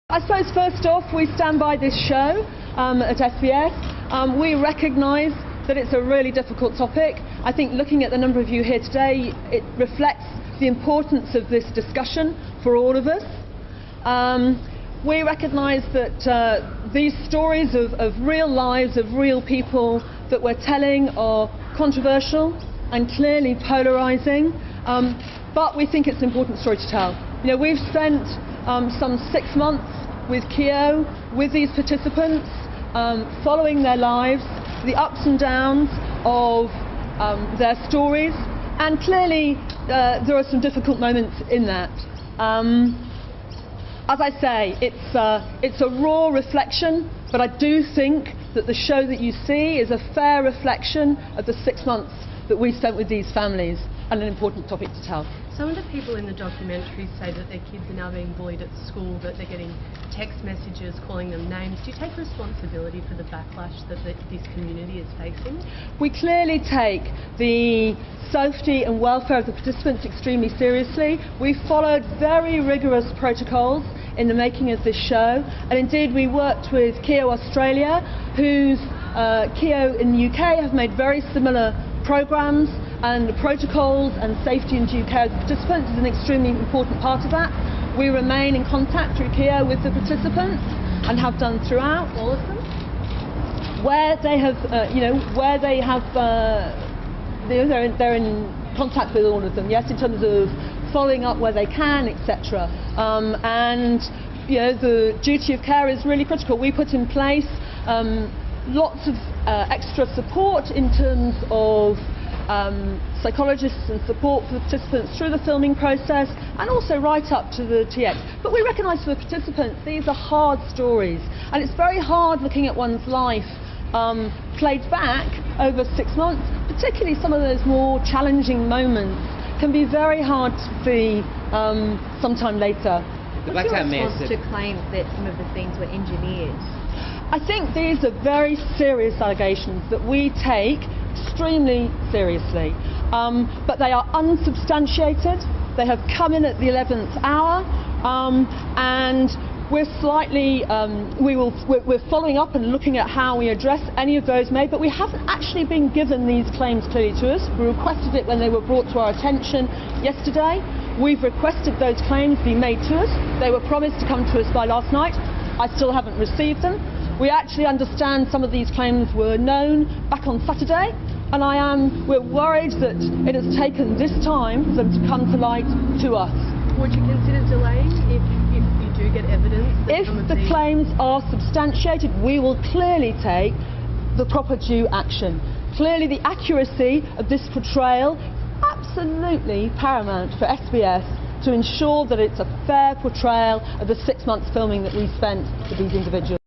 I suppose first off we stand by this show at SBS. We recognise that it's a really difficult topic. I think looking at the number of you here today, it reflects the importance of this discussion for all of us. We recognise that these stories of real lives, of real people that we're telling are controversial and clearly polarising, but we think it's an important story to tell. You know, we've spent some 6 months with Keo, with these participants, following their lives, the ups and downs of their stories, and clearly there are some difficult moments in that. As I say, it's a raw reflection, but I do think that the show that you see is a fair reflection of the 6 months that we spent with these families, and an important topic to tell. Some of the people in the documentary say that their kids are now being bullied at school, that they're getting text messages calling them names. Do you take responsibility for the backlash that this community is facing? We clearly take the safety and welfare of the participants extremely seriously. We followed very rigorous protocols in the making of this show, and indeed we worked with Keo Australia, whose Keo in the UK have made very similar programs, and the protocols and safety and due care of the participants is an extremely important part of that. We remain in contact through Keo with the participants and have done throughout. All of them? Where they have, they're in contact with all of them, yes, in terms of following up where they can, etc. And you know, the duty of care is really critical. We put in place lots of extra support in terms of psychologists and support for the participants through the filming process, and also right up to the TX. But we recognise for the participants these are hard stories, and it's very hard looking at one's life played back over 6 months, particularly some of those more challenging moments can be very hard to see sometime later. What's your response to claims that some of the scenes were engineered? I think these are very serious allegations that we take extremely seriously, but they are unsubstantiated. They have come in at the 11th hour, and we're slightly we're following up and looking at how we address any of those made, but we haven't actually been given these claims clearly to us. We requested it when they were brought to our attention yesterday. We've requested those claims be made to us. They were promised to come to us by last night. I still haven't received them. We actually understand some of these claims were known back on Saturday, and we're worried that it has taken this time for them to come to light to us. Would you consider delaying if you do get evidence? If the claims are substantiated, we will clearly take the proper due action. Clearly the accuracy of this portrayal is absolutely paramount for SBS to ensure that it's a fair portrayal of the 6 months filming that we spent with these individuals.